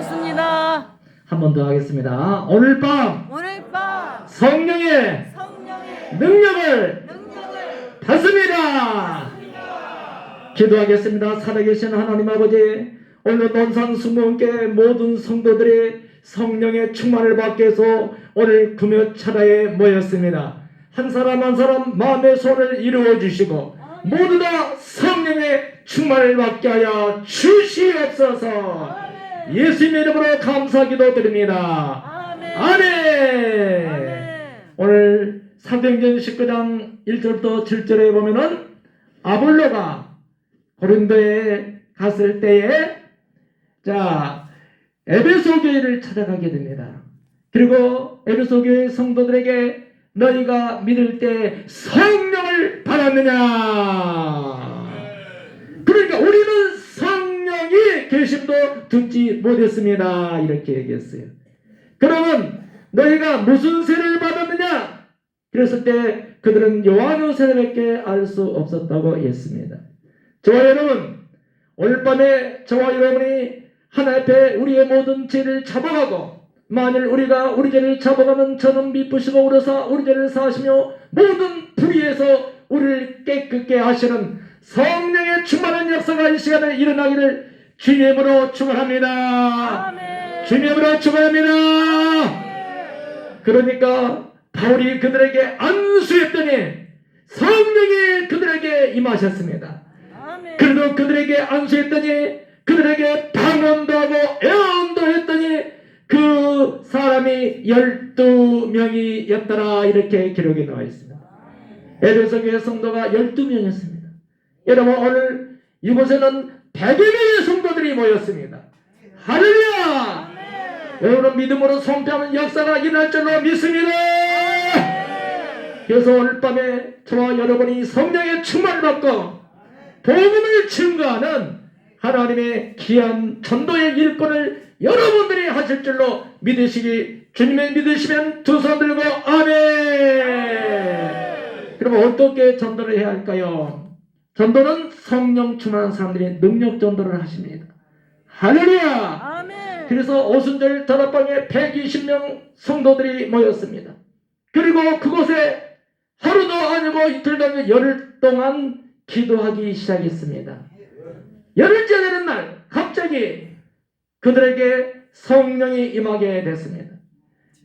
습니다. 한 번 더 하겠습니다. 오늘 밤 성령의 능력을 받습니다. 기도하겠습니다. 살아계신 하나님 아버지, 오늘 논산 수목원교회 모든 성도들이 성령의 충만을 받기 위해서 오늘 금요철야에 모였습니다. 한 사람 한 사람 마음의 소원을 이루어 주시고 모두 다 성령의 충만을 받게 하여 주시옵소서. 예수님의 이름으로 감사기도 드립니다. 아멘. 오늘 사도행전 19장 1절부터 7절에 보면은 아볼로가 고린도에 갔을 때에 에베소 교회를 찾아가게 됩니다. 그리고 에베소 교회 성도들에게 너희가 믿을 때 성령을 받았느냐? 그러니까 우리는 성령이 계심도 듣지 못했습니다. 이렇게 얘기했어요. 그러면 너희가 무슨 세례를 받았느냐? 그랬을 때 그들은 요한의 세례밖에 알 수 없었다고 했습니다. 저와 여러분, 오늘 밤에 저와 여러분이 하나님 앞에 우리의 모든 죄를 잡아가고, 만일 우리가 우리 죄를 잡아가면 저는 미쁘시고 우러사 우리 죄를 사하시며 모든 불의에서 우리를 깨끗게 하시는 성령의 충만한 역사가 이 시간에 일어나기를 주님으로 축원합니다. 아멘. 주님으로 축원합니다. 그러니까 바울이 그들에게 안수했더니 성령이 그들에게 임하셨습니다. 그래도 그들에게 안수했더니 그들에게 방언도 하고 애언도 했더니 그 사람이 12명이었더라. 이렇게 기록이 나와 있습니다. 에베소 교회 성도가 12명이었습니다. 여러분, 오늘 이곳에는 100여 명의 성도들이 모였습니다. 할렐루야! 여러분, 믿음으로 선포하는 역사가 일어날 줄로 믿습니다. 그래서 오늘 밤에 저와 여러분이 성령의 충만을 받고 복음을 증거하는 하나님의 귀한 전도의 일꾼을 여러분들이 하실 줄로 믿으시기, 주님의 믿으시면 두 손 들고 아멘. 그럼 어떻게 전도를 해야 할까요? 전도는 성령 충만한 사람들이 능력 전도를 하십니다. 할렐루야. 아멘. 그래서 오순절 다락방에 120명 성도들이 모였습니다. 그리고 그곳에 하루도 아니고 이틀도 아니고 열흘 동안 기도하기 시작했습니다. 열흘째 되는 날 갑자기 그들에게 성령이 임하게 됐습니다.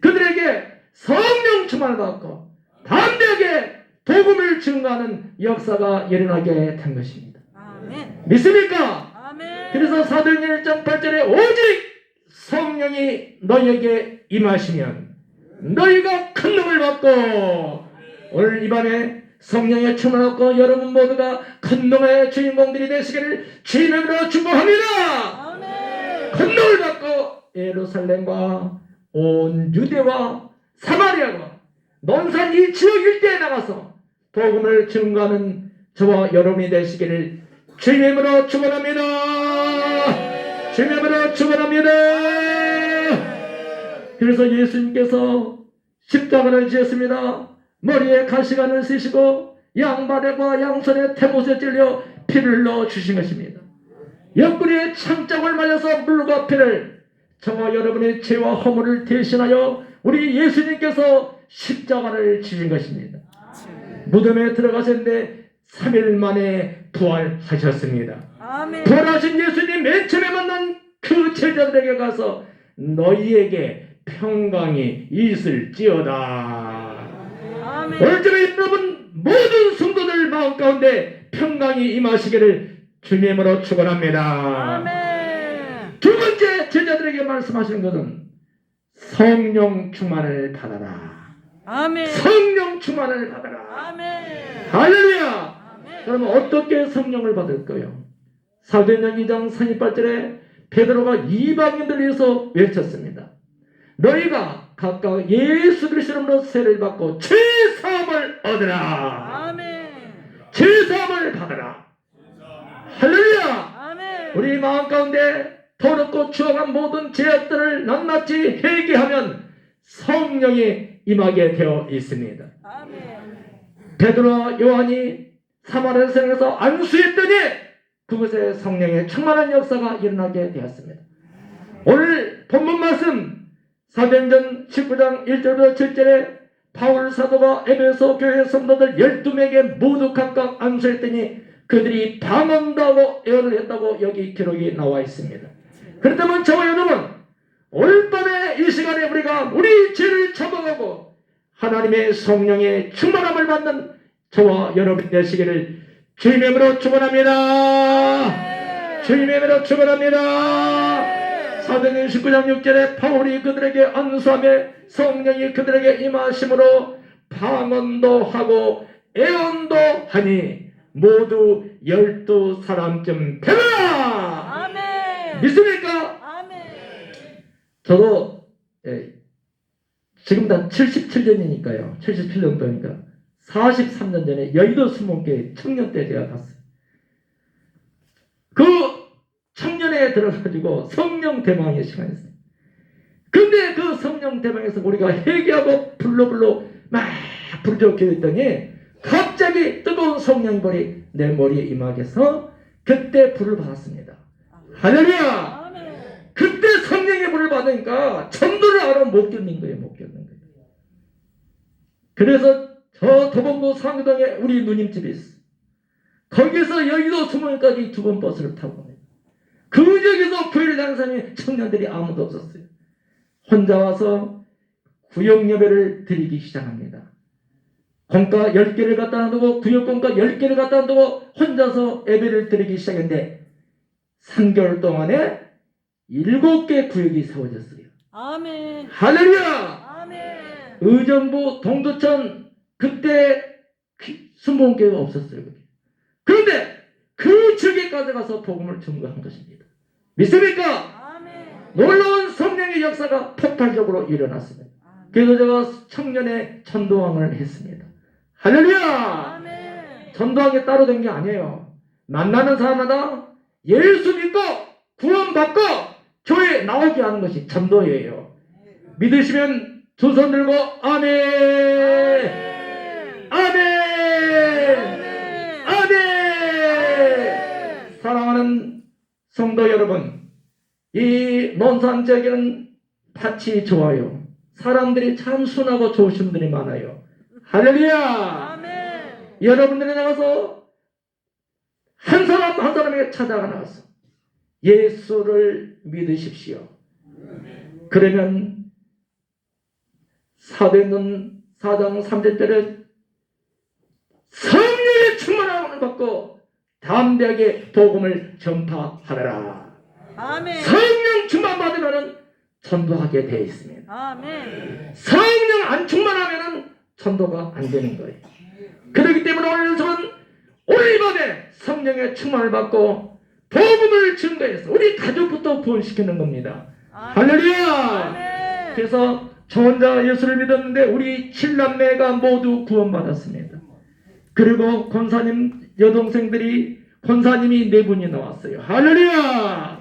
그들에게 성령 충만을 받고 담대하게 복음을 증거하는 역사가 일어나게 된 것입니다. 아멘. 믿습니까? 아멘. 그래서 사도행전 1장 8절에 오직 성령이 너희에게 임하시면 너희가 큰 능을 받고, 오늘 이 밤에 성령의 충만을 받고 여러분 모두가 큰 능의 주인공들이 되시기를 주님으로 축복합니다. 아멘. 큰 능을 받고 예루살렘과 온 유대와 사마리아와 논산 이 지역 일대에 나가서 복음을 증거하는 저와 여러분이 되시기를 주님으로 축원합니다. 주님으로 축원합니다. 그래서 예수님께서 십자가를 지었습니다. 머리에 가시관을 쓰시고 양발과 양손에 태못에 찔려 피를 넣어 주신 것입니다. 옆구리에 창짝을 맞아서 물과 피를 저와 여러분의 죄와 허물을 대신하여 우리 예수님께서 십자가를 지신 것입니다. 무덤에 들어가셨는데 3일 만에 부활하셨습니다. 아멘. 부활하신 예수님 맨 처음에 만난 그 제자들에게 가서 너희에게 평강이 있을지어다. 아멘. 오늘 저녁에 여러분 모든 성도들 마음 가운데 평강이 임하시기를 주님으로 축원합니다. 아멘. 두 번째 제자들에게 말씀하시는 것은 성령 충만을 받아라. 아멘. 성령 충만을 받아라. 아멘. 할렐루야. 그러면 어떻게 성령을 받을까요? 사도행전 2장 38절에 베드로가 이방인들을 위해서 외쳤습니다. 너희가 각각 예수 그리스도 이름으로 세례를 받고 죄사함을 얻으라. 아멘. 죄사함을 받으라. 할렐루야. 아멘. 우리 마음 가운데 더럽고 추악한 모든 죄악들을 낱낱이 회개하면 성령이 임하게 되어 있습니다. 아멘. 베드로와 요한이 사마리아에서 안수했더니 그곳에 성령의 충만한 역사가 일어나게 되었습니다. 오늘 본문 말씀 사도행전 19장 1절부터 7절에 바울 사도가 에베소 교회 성도들 12명에게 모두 각각 안수했더니 그들이 방언도 하고 예언을 했다고 여기 기록이 나와 있습니다. 그렇다면 저와 여러분, 오늘 밤에 이 시간에 우리가 우리 죄를 처방하고 하나님의 성령의 충만함을 받는 저와 여러분 되시기를 주님의 이름으로 축원합니다. 주님의 이름으로 축원합니다. 사도행전 19장 6절에 바울이 그들에게 안수하며 성령이 그들에게 임하심으로 방언도 하고 예언도 하니 모두 12사람쯤 되라. 아멘. 믿습니까? 아멘. 저도 지금 다 77년이니까요. 77년도니까 43년 전에 여의도 수목교회 청년 때 제가 갔어요. 그 청년회에 들어가지고 성령 대망의 시간이었어요. 근데 그 성령 대망에서 우리가 회개하고 불로 막 부르짖게 했더니 갑자기 뜨거운 성령불이 내 머리에 임하게서 그때 불을 받았습니다. 할렐루야! 아멘. 그때 성령의 불을 받으니까 전도를 알아 못 견딘 거예요. 못 견딘 거예요. 그래서 저 도봉구 상동에 우리 누님집이 있어. 거기서 여의도 수목까지 2번 버스를 타고 갑니다. 그 지역에서 교회를 다니는 사람이 청년들이 아무도 없었어요. 혼자 와서 구역 예배를 드리기 시작합니다. 공과 10개를 갖다 놔두고 구역공과 10개를 갖다 놔두고 혼자서 예배를 드리기 시작했는데 3개월 동안에 7개 구역이 세워졌어요. 아멘. 할렐루야! 아멘. 의정부 동두천 그때 순복음교회가 없었어요. 그런데 그 지역에까지 가서 복음을 전거한 것입니다. 믿습니까? 아멘. 놀라운 성령의 역사가 폭발적으로 일어났습니다. 그래서 제가 청년의 전도왕을 했습니다. 할렐루야! 아멘. 전도왕이 따로 된 게 아니에요. 만나는 사람마다 예수 믿고 구원받고 교회에 나오게 하는 것이 전도예요. 믿으시면 두 손 들고 아멘! 아멘! 아멘! 사랑하는 성도 여러분, 이 논산 지역에는 밭이 좋아요. 사람들이 참 순하고 좋으신 분들이 많아요. 할렐루야! 아멘. 여러분들이 나가서 한 사람 한 사람에게 찾아가 나가서 예수를 믿으십시오. 그러면 사도행전 4장 3절에 성령의 충만함을 받고 담대하게 복음을 전파하라. 아멘. 성령 충만 받으면 전도하게 되어 있습니다. 아멘. 성령 안 충만하면 전도가 안 되는 거예요. 그렇기 때문에 오늘 저는 오늘 밤에 성령의 충만을 받고 복음을 증거해서 우리 가족부터 구원시키는 겁니다. 할렐루야! 아멘. 그래서 저 혼자 예수를 믿었는데 우리 7남매가 모두 구원받았습니다. 그리고 권사님 여동생들이 권사님이 4분이 나왔어요. 할렐루야!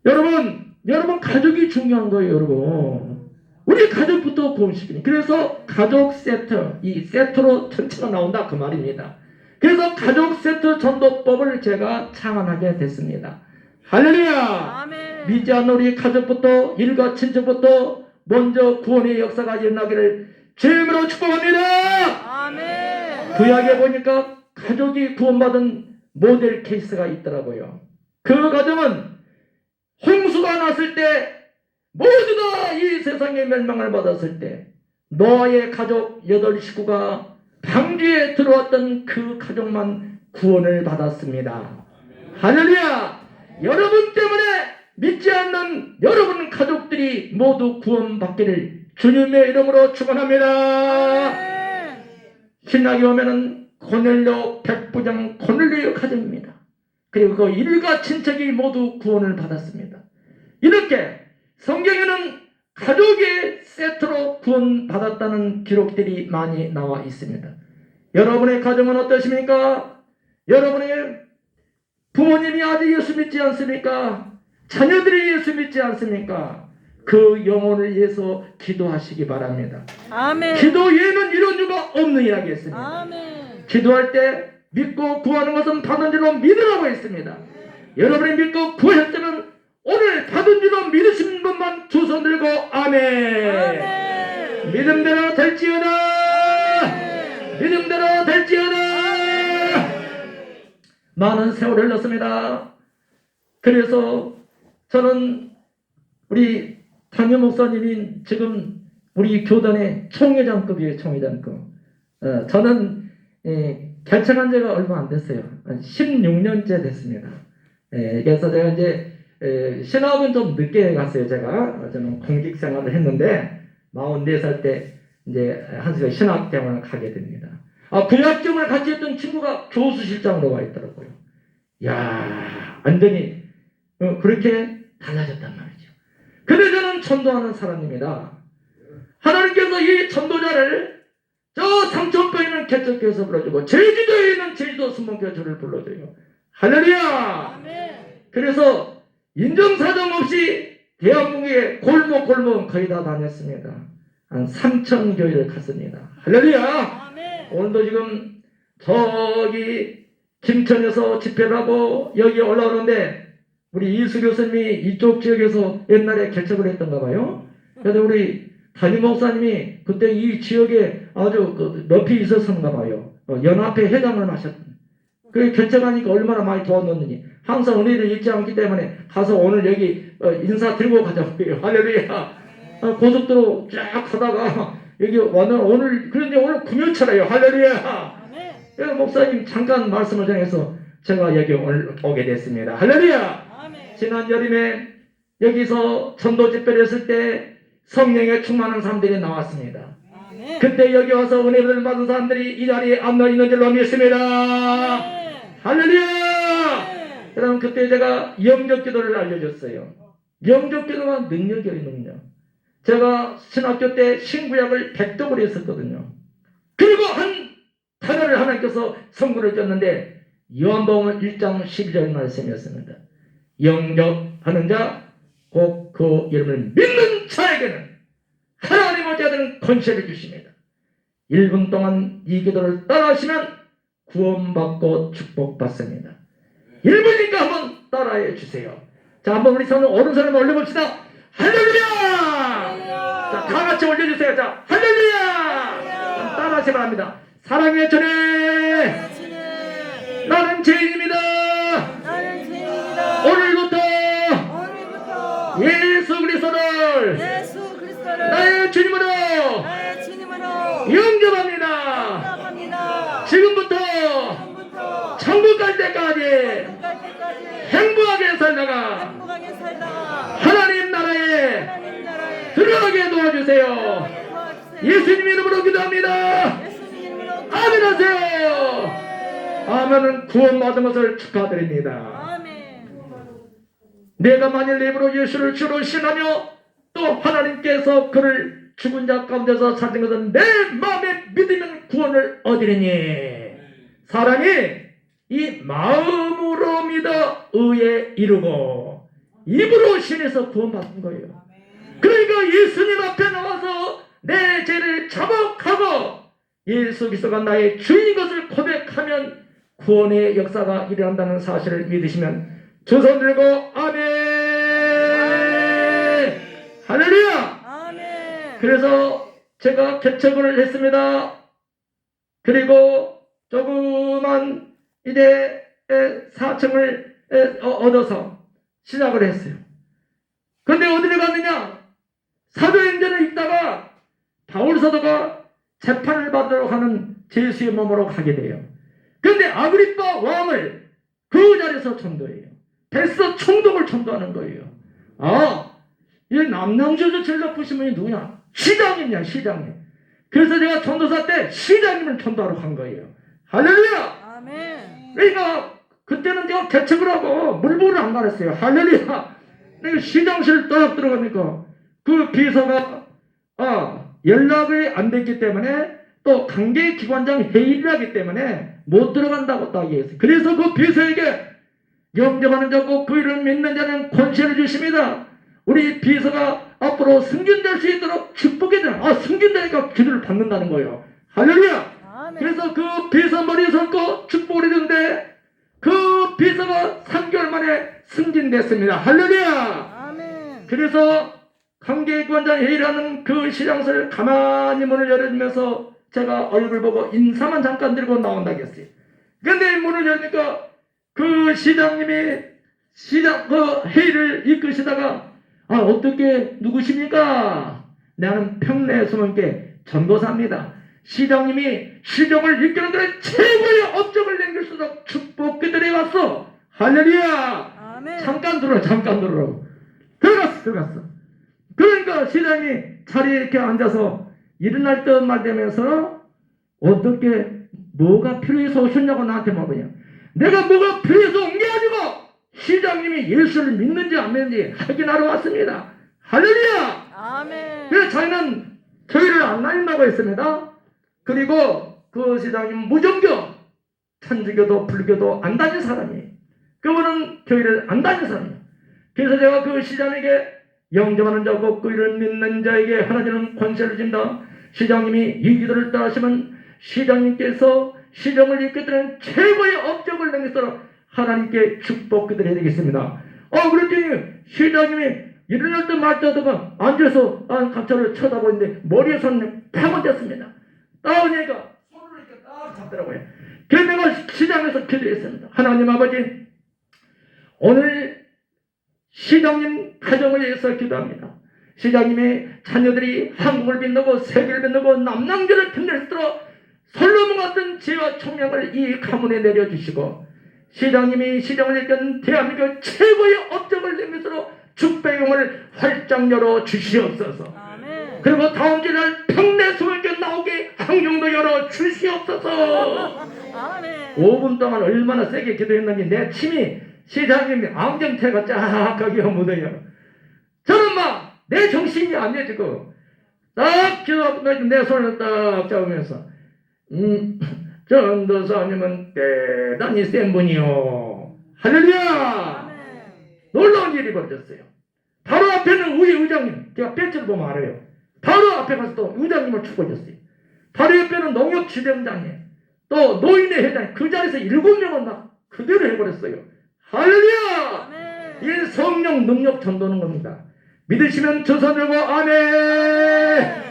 여러분 가족이 중요한 거예요. 여러분 우리 가족부터 구원시키는. 그래서 가족 세트, 이 세트로 전체가 나온다 그 말입니다. 그래서 가족 세트 전도법을 제가 창안하게 됐습니다. 할렐루야! 아멘. 믿지 않는 우리 가족부터 일가 친척부터 먼저 구원의 역사가 일어나기를 주님으로 축복합니다. 아멘. 구약에 보니까 가족이 구원받은 모델 케이스가 있더라고요. 그 가정은 홍수가 났을 때 모두 다 이 세상에 멸망을 받았을 때 노아의 가족 8식구가 방주에 들어왔던 그 가족만 구원을 받았습니다. 할렐루야! 여러분 때문에 믿지 않는 여러분 가족들이 모두 구원받기를 주님의 이름으로 축원합니다. 신학에 오면은 고넬료 백부장 고넬료 가정입니다. 그리고 그 일가 친척이 모두 구원을 받았습니다. 이렇게 성경에는 가족의 세트로 구원받았다는 기록들이 많이 나와 있습니다. 여러분의 가정은 어떠십니까? 여러분의 부모님이 아직 예수 믿지 않습니까? 자녀들이 예수 믿지 않습니까? 그 영혼을 위해서 기도하시기 바랍니다. 아멘. 기도 외에는 이런 이유가 없는 이야기였습니다. 아멘. 기도할 때 믿고 구하는 것은 받은 줄로 믿으라고 했습니다. 여러분이 믿고 구하셨다면 오늘 받은 줄로 믿으시는 분만 두 손 들고 아멘. 아멘. 믿음대로 될지어다. 믿음대로 될지어다. 많은 세월을 흘렀습니다. 그래서 저는 우리 담임 목사님이 지금 우리 교단의 총회장급이에요. 총회장급. 저는 개척한 지가 얼마 안 됐어요. 한 16년째 됐습니다. 그래서 제가 이제 신학은 좀 늦게 갔어요. 저는 공직 생활을 했는데 44살 때 이제 한수가 신학대학원을 가게 됩니다. 부약정을 같이 했던 친구가 교수실장으로 와 있더라고요. 야, 완전히 그렇게 달라졌단 말이죠. 근데 저는 전도하는 사람입니다. 하나님께서 이 전도자를 저 삼천포에 있는 개척교회에서 불러주고 제주도에 있는 제주도 순복교회를 불러줘요. 할렐루야. 아멘. 그래서 인정사정 없이 대한민국의 골목골목 거의 다 다녔습니다. 한 3천 교회를 갔습니다. 할렐루야. 아멘. 오늘도 지금 저기 김천에서 집회를 하고 여기 올라오는데 우리 이수 교수님이 이쪽 지역에서 옛날에 개척을 했던가 봐요. 그래서 우리 담임 목사님이 그때 이 지역에 아주 높이 있었던가 봐요. 연합회 회장을 하셨던. 그 개척하니까 얼마나 많이 도와줬느니 항상 은혜를 잊지 않기 때문에 가서 오늘 여기 인사 드리고 가자고요. 할렐루야. 고속도로 쫙 가다가 여기 오늘 그런데 오늘 금요철이에요. 할렐루야. 아멘. 그래서 목사님 잠깐 말씀을 전해서 제가 여기 오늘 오게 됐습니다. 할렐루야. 아멘. 지난 여름에 여기서 전도 집회를 했을 때 성령에 충만한 사람들이 나왔습니다. 아멘. 그때 여기 와서 은혜를 받은 사람들이 이 자리에 앉아 있는 줄로 믿습니다. 아멘. 할렐루야. 아멘. 그럼 그때 제가 영접기도를 알려줬어요. 영접기도가 능력이에요. 능력. 제가 신학교 때 신구약을 100독을 했었거든요. 그리고 한 단어를 하나님께서 선구를 줬는데 요한복음 1장 12절 말씀이었습니다. 영접하는 자 곧 그 이름을 믿는 자에게는 하나님 아버지는 권세를 주십니다. 1분 동안 이 기도를 따라하시면 구원받고 축복받습니다. 1분이니까 한번 따라해 주세요. 자, 한번 우리 손을 오른손에 올려봅시다. 할렐루야! 자, 다 같이 올려주세요. 자, 할렐루야! 자, 따라하시 바랍니다. 사랑의 주님, 주님. 나는 죄인입니다. 나는 죄인입니다. 오늘부터 오늘부터 예수 그리스도를 예수 그리스도를 나의 주님으로 나의 주님으로 영접합니다. 영접합니다. 지금부터 지금부터 천국 갈 때까지 끝날 때까지 행복하게 살다가 행복하게 살다가 하나님 나라에 하나님 나라에 들어가게 도와주세요. 도와주세요. 예수님 이름으로 기도합니다. 예수님 이름으로 아멘 하세요. 아멘은 구원받은 것을 축하드립니다. 아멘. 내가 만일 내 입으로 예수를 주로 신하며 또 하나님께서 그를 죽은 자 가운데서 찾은 것은 내 마음에 믿으면 구원을 얻으리니 사람이 이 마음으로 믿어 의에 이르고 입으로 신에서 구원받는 거예요. 그러니까 예수님 앞에 나와서 내 죄를 자복하고 예수 그리스도가 나의 주인 것을 고백하면 구원의 역사가 일어난다는 사실을 믿으시면 두 손 들고 아멘. 할렐루야. 아멘. 그래서 제가 개척을 했습니다. 그리고 조그만 이제 4층을 얻어서 시작을 했어요. 근데 어디를 갔느냐? 사도행전을 읽다가 바울 사도가 재판을 받으러 가는 제수의 몸으로 가게 돼요. 근데 아그리빠 왕을 그 자리에서 전도해요. 베스도 총독을 전도하는 거예요. 이 남남주주 제일 높으신 분이 누구냐? 시장님이야, 시장님. 그래서 제가 전도사 때 시장님을 전도하러 간 거예요. 할렐루야! 아멘. 그러니까 그때는 제가 개척을 하고 물부를 안 가렸어요. 할렐루야! 내가 시장실 딱 들어가니까 그 비서가 연락이 안 됐기 때문에 또 관계기관장 회의를 하기 때문에 못 들어간다고 딱 얘기했어요. 그래서 그 비서에게 영접하는 자고 그 이름을 믿는 자는 권세를 주십니다. 우리 비서가 앞으로 승진될 수 있도록 축복해 드려. 승진되니까 기도를 받는다는 거예요. 할렐루야. 아멘. 그래서 그 비서 머리에 손고 축복을 해주는데 그 비서가 3개월 만에 승진됐습니다. 할렐루야. 아멘. 그래서 관계기관장 회의를 하는 그 시장소를 가만히 문을 열어주면서 제가 얼굴 보고 인사만 잠깐 들고 나온다겠어요. 근데 문을 열니까 그 시장님이 그 회의를 이끄시다가 어떻게 누구십니까? 나는 평내 수문께 전도사입니다. 시장님이 시정을 이끄는 데는 최고의 업적을 남길 수 있도록 축복기들이 왔어. 할렐루야. 아멘. 잠깐 들어라. 들어갔어. 그러니까 시장님이 자리에 이렇게 앉아서 일어날 듯 말 되면서 어떻게 뭐가 필요해서 오셨냐고 나한테 물어보냐. 내가 뭐가 필요해서 온 게 아니고 시장님이 예수를 믿는지 안 믿는지 확인하러 왔습니다. 할렐루야. 아멘. 그래서 저희는 교회를 안 다닌다고 했습니다. 그리고 그 시장님 무종교, 천주교도 불교도 안 다닌 사람이에요. 그분은 교회를 안 다닌 사람이에요. 그래서 제가 그 시장에게 영접하는 자고 그를 믿는 자에게 하나님은 권세를 준다. 시장님이 이 기도를 따르시면 시장님께서 시정을 이끌어드리는 최고의 업적을 남겨서 하나님께 축복기도를 해드리겠습니다. 그랬더니 시장님이 일어날 때 말 때다가 앉아서 갑자기 쳐다보는데 머리에 손이 파묻혔습니다. 나오니까 손을 이렇게 딱 잡더라고요. 그래서 내가 시장에서 기도했습니다. 하나님 아버지, 오늘 시장님 가정을 위해서 기도합니다. 시장님의 자녀들이 한국을 빛내고 세계를 빛내고 남남교를 빛낼수록 솔로몬 같은 지혜와 총명을 이 가문에 내려주시고 시장님이 시정을 이끈 대한민국 최고의 업적을 내면서 축배용을 활짝 열어 주시옵소서. 아멘. 그리고 다음 주날 평내 소명교 나오게 항용도 열어 주시옵소서. 아멘. 5분 동안 얼마나 세게 기도했는지 내 침이 시장님이 안경테가 쫙 거기가 묻어요. 저는 막 내 정신이 안 내지고 딱 기도하고 내 손을 딱 잡으면서 전도사님은 대단히 센 분이요. 할렐루야. 아멘. 놀라운 일이 벌어졌어요. 바로 앞에는 우리 의장님, 제가 벤치를 보면 알아요. 바로 앞에 가서 또 의장님을 축복했어요. 바로 옆에는 농협지점장님, 또 노인의 회장, 그 자리에서 7명은 막 그대로 해버렸어요. 할렐루야! 아멘. 이게 성령 능력 전도는 겁니다. 믿으시면 저손 들고 아멘!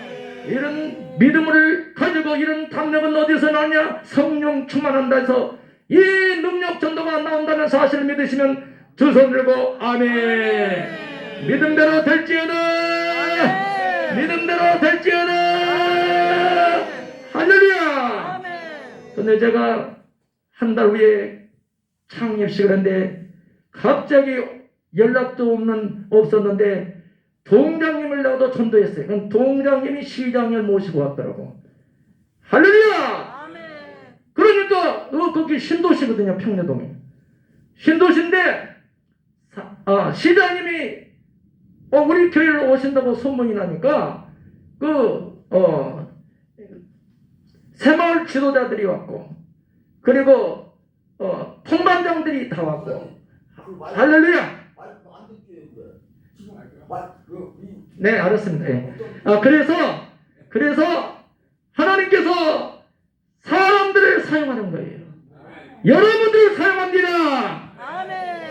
이런 믿음을 가지고 이런 담력은 어디서 나냐? 성령 충만한다 해서 이 능력 전도가 나온다는 사실을 믿으시면 두 손 들고 아멘. 믿음대로 될지어다. 믿음대로 될지어다. 할렐루야. 근데 제가 한 달 후에 창립식을 했는데 갑자기 연락도 없었는데 동장님을 나도 전도했어요. 그럼 동장님이 시장을 모시고 왔더라고. 할렐루야. 그러니까 거기 신도시거든요. 평내동에 신도시인데 시장님이 우리 교회를 오신다고 소문이 나니까 새마을 지도자들이 왔고 그리고 통반장들이 다 왔고 할렐루야. 네, 알았습니다. 네. 그래서 하나님께서 사람들을 사용하는 거예요. 여러분들을 사용합니다.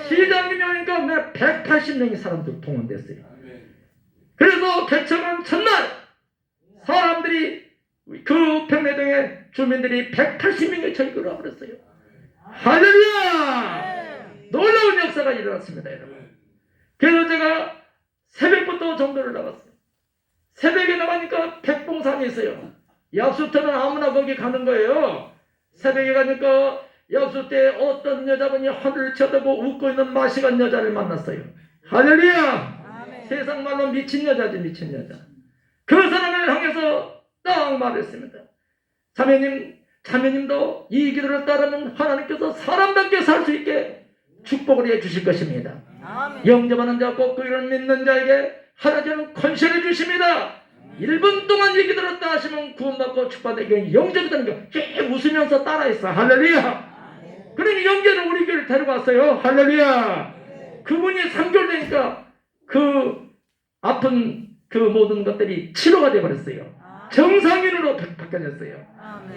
시장님이 오니까 180명의 사람들 동원됐어요. 그래서 개척한 첫날 사람들이 그 평내동의 주민들이 180명의 절기로 와버렸어요. 할렐루야! 놀라운 역사가 일어났습니다, 여러분. 그래서 제가 새벽부터 전도를 나갔어요. 새벽에 나가니까 백봉산이 있어요. 약수터는 아무나 거기 가는 거예요. 새벽에 가니까 약수 때 어떤 여자분이 하늘을 쳐다보고 웃고 있는 마시간 여자를 만났어요. 할렐루야! 세상 말로 미친 여자지, 미친 여자. 그 사람을 향해서 딱 말했습니다. 자매님도 이 기도를 따르면 하나님께서 사람답게 살 수 있게 축복을 해주실 것입니다. 영접하는 자, 꼭 그를 믿는 자에게 하나님은 권세를 주십니다. 1분 동안 이 기도를 따 하시면 구원받고 축복되게 영접이 되는 거 웃으면서 따라했어. 할렐루야. 그러니 영접은 우리 교회를 데려갔어요. 할렐루야. 그분이 3개월 되니까 그 아픈 그 모든 것들이 치료가 되어버렸어요. 정상인으로 바뀌어졌어요.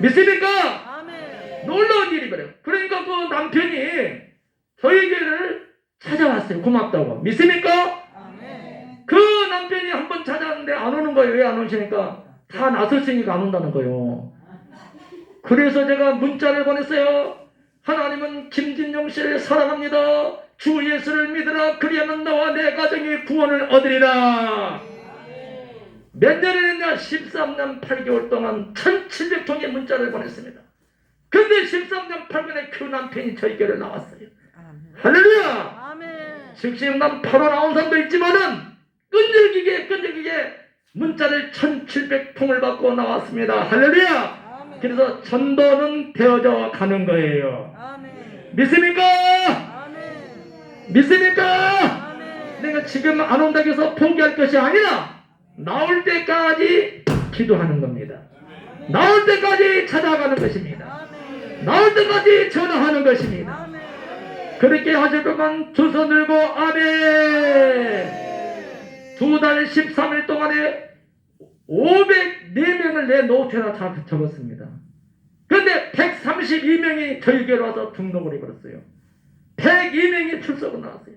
믿습니까? 놀라운 일이 그래요. 그러니까 그 남편이 저희 교회를 찾아왔어요. 고맙다고. 믿습니까? 아멘. 그 남편이 한 번 찾아왔는데 안 오는 거예요. 왜 안 오시니까? 다 나섰으니까 안 온다는 거예요. 그래서 제가 문자를 보냈어요. 하나님은 김진영 씨를 사랑합니다. 주 예수를 믿으라. 그리하면 너와 내 가정이 구원을 얻으리라. 몇 년을 했냐? 13년 8개월 동안 1700통의 문자를 보냈습니다. 근데 13년 8개월에 그 남편이 저희 교회를 나왔어요. 할렐루야! 아멘. 즉시 난 바로 나온 사람도 있지만은 끈질기게 문자를 1700통을 받고 나왔습니다. 할렐루야! 아멘. 그래서 전도는 되어져 가는 거예요. 아멘. 믿습니까? 아멘. 믿습니까? 아멘. 내가 지금 안 온다고 해서 포기할 것이 아니라 나올 때까지 기도하는 겁니다. 나올 때까지 찾아가는 것입니다. 아멘. 나올 때까지 전화하는 것입니다. 아멘. 그렇게 하실 거면 두 손 들고 아멘. 2달 13일 동안에 504명을 내 노트에다 적었습니다. 근데 132명이 저희 교회로 와서 등록을 해버렸어요. 102명이 출석을 나왔어요.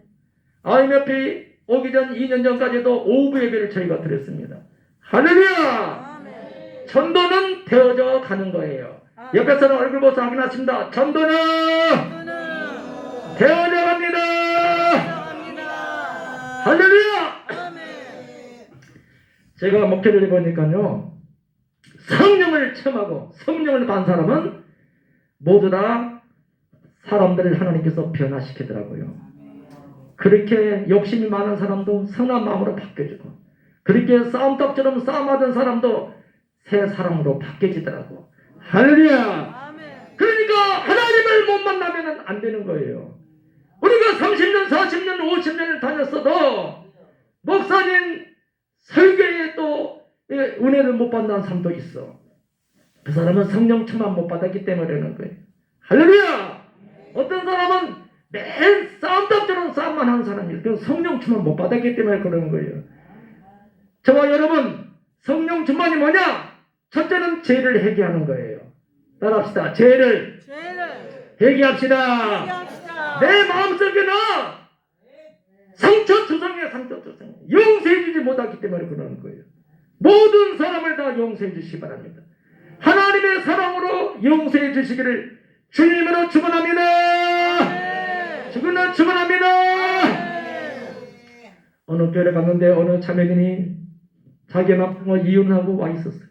IMF 오기 전 2년 전까지도 오후 예배를 저희가 드렸습니다. 할렐루야! 아멘. 전도는 되어져 가는 거예요. 옆에서는 얼굴 보서 확인하십니다. 전도는 저는 되어져 갑니다. 감사합니다. 할렐루야! 아멘. 제가 목회를 해보니까요, 성령을 체험하고 성령을 받은 사람은 모두 다 사람들을 하나님께서 변화시키더라고요. 그렇게 욕심이 많은 사람도 선한 마음으로 바뀌어지고, 그렇게 싸움닭처럼 싸움하던 사람도 새 사람으로 바뀌어지더라고. 할렐루야! 아멘. 그러니까 하나님을 못 만나면 안 되는 거예요. 우리가 30년, 40년, 50년을 다녔어도 목사님 설교에 또 은혜를 못 받는 사람도 있어. 그 사람은 성령 충만 못 받았기 때문에 그러는 거예요. 할렐루야! 어떤 사람은 매일 싸움닭처럼 싸움만 하는 사람이에요. 그 성령 충만 못 받았기 때문에 그러는 거예요. 저와 여러분, 성령 충만이 뭐냐? 첫째는 죄를 회개하는 거예요. 따라합시다. 죄를 회개합시다. 얘기합시다. 내 마음속에는 상처투성이야. 상처투성. 용서해주지 못하기 때문에 그러는 거예요. 모든 사람을 다 용서해 주시기 바랍니다. 하나님의 사랑으로 용서해 주시기를 주님으로 축원합니다. 축원합니다. 어느 교회에 갔는데 어느 자매님이 자기 남편과 이혼하고 와 있었어요.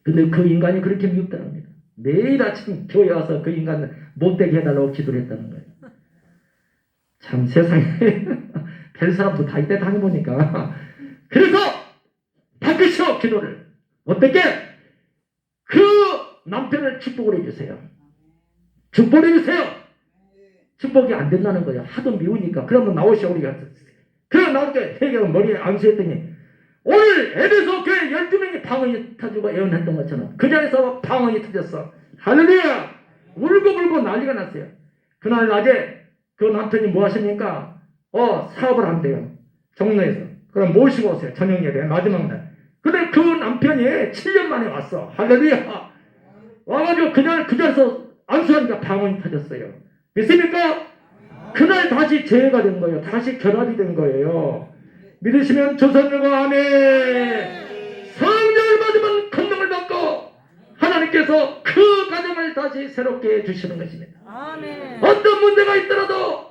근데 그 인간이 그렇게 미웠다랍니다. 매일 아침 교회 와서 그 인간을 못되게 해달라고 기도를 했다는 거예요. 참 세상에 별 사람도 다 이때 다녀보니까. 그래서 바꾸시오 기도를. 어떻게? 그 남편을 축복을 해주세요. 축복을 해주세요. 축복이 안 된다는 거예요. 하도 미우니까. 그러면 나오시오 우리가. 그럼 나올 때 회개가 머리에 안수했더니 오늘 에베소 교회 12명이 방언이 터지고 예언했던 것처럼 그 자리에서 방언이 터졌어. 할렐루야! 울고불고 난리가 났어요. 그날 낮에 그 남편이 뭐 하십니까? 사업을 한대요. 종로에서. 그럼 모시고 오세요. 저녁 예배 마지막 날. 근데 그 남편이 7년 만에 왔어. 할렐루야! 와가지고 그날 그 자리에서 안수하니까 방언이 터졌어요. 믿습니까? 그날 다시 재해가 된 거예요. 다시 결합이 된 거예요. 믿으시면 조선들과 아멘. 성령을 받으면 권능을 받고 하나님께서 그 가정을 다시 새롭게 해주시는 것입니다. 아멘. 어떤 문제가 있더라도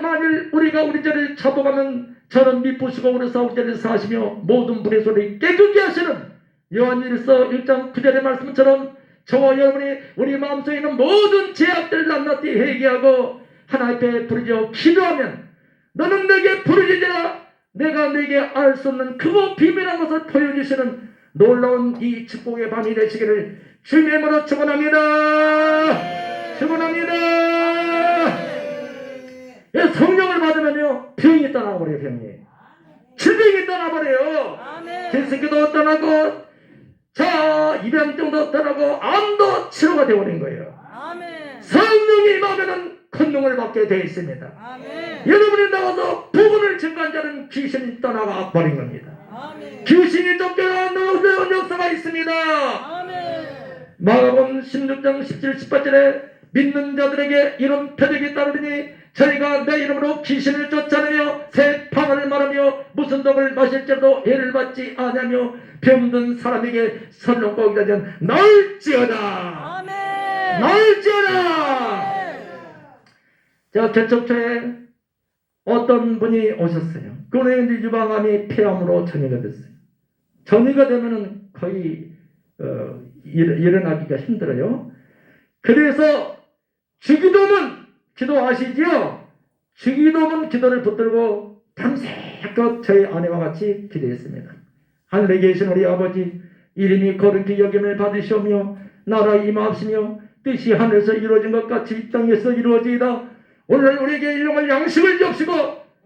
만일 우리가 우리 죄를 잡아가면 저는 미쁘시고 우리 사우자를 사시며 모든 불의 소리 깨끗게 하시는 요한일서 1장 9절의 말씀처럼 저와 여러분이 우리 마음속에 있는 모든 죄악들을 낱낱이 회개하고 하나님 앞에 부르짖어 기도하면 너는 내게 부르짖으라 내가 내게 알 수 없는 크고 비밀한 것을 보여주시는 놀라운 이 축복의 밤이 되시기를 주님의 이름으로 축원합니다. 축원합니다. 성령을 받으면요 병이 떠나버려요. 병이 질병이 떠나버려요. 질색도 떠나고 입양증도 떠나고 암도 치료가 되어버린 거예요. 성령이 임하면은 권능을 받게 되어 있습니다. 여러분이 나와서 복음을 증거한 자는 귀신이 떠나가 버린 겁니다. 귀신이 쫓겨나는 역사가 있습니다. 마가복음 16장 17, 18절에 믿는 자들에게 이런 표적이 따르니 저희가 내 이름으로 귀신을 쫓아내며 새 방언을 말하며 무슨 독을 마실지라도 해를 받지 아니하며 병든 사람에게 선동곡이 되면 나을지어다. 아멘. 나을지어다. 자, 개척초에 어떤 분이 오셨어요. 그분의 이제 유방암이 폐암으로 전이가 됐어요. 전이가 되면은 거의 일어나기가 힘들어요. 그래서 주기도문 기도하시지요. 주기도문 기도를 붙들고 밤새껏 저희 아내와 같이 기도했습니다. 하늘에 계신 우리 아버지, 이름이 거룩히 여김을 받으시오며 나라 임하옵시며 뜻이 하늘에서 이루어진 것 같이 이 땅에서 이루어지이다. 오늘 우리에게 일용할 양식을 주옵시고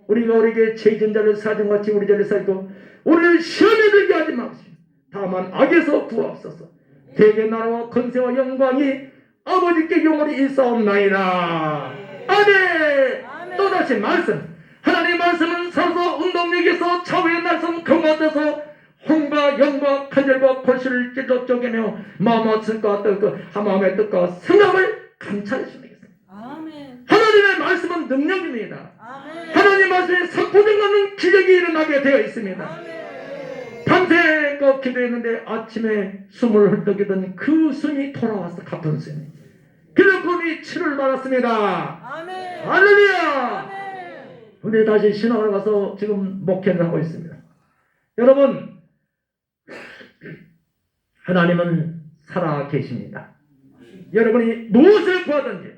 우리가 우리에게 죄진 자를 사정 같이 우리 죄를 사고 우리를 시험에 들게 하지 마옵시고 다만 악에서 구하옵소서. 대개 나라와 권세와 영광이 아버지께 영원히 있사옵나이다. 아멘. 또다시 말씀. 하나님의 말씀은 살아서 운동력에서 차후의 날선 금화돼서 혼과 영과 간절과 골수를 찢어 쪼개며 마음의 뜻과 마음의 뜻과 생각을 감찰하시는 것입니다. 아멘. 하나님의 말씀은 능력입니다. 아멘. 하나님의 말씀에 선포되는 기적이 일어나게 되어 있습니다. 아멘. 밤새껏 기도했는데 아침에 숨을 헐떡이던 그 숨이 돌아와서 같은 숨이. 그래서 그분이 치료를 받았습니다. 아멘. 할렐루야. 아멘. 우리 다시 신학을 가서 지금 목회를 하고 있습니다. 여러분, 하나님은 살아 계십니다. 여러분이 무엇을 구하든지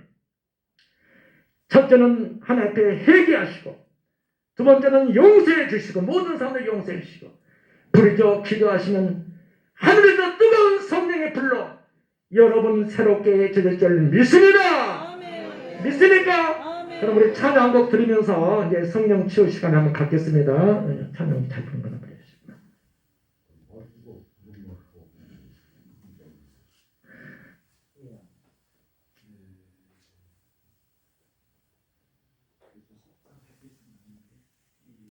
첫째는 하나님 앞에 회개하시고 두 번째는 용서해 주시고 모든 사람들 용서해 주시고 부르짖어 기도하시면 하늘에서 뜨거운 성령의 불로 여러분 새롭게 젖을 줄 믿습니다. 아멘. 믿습니까? 아멘. 그럼 우리 찬양 한 곡 드리면서 이제 성령 치유 시간에 한번 갖겠습니다. 찬양 잘 부른 거나 보여주십니다.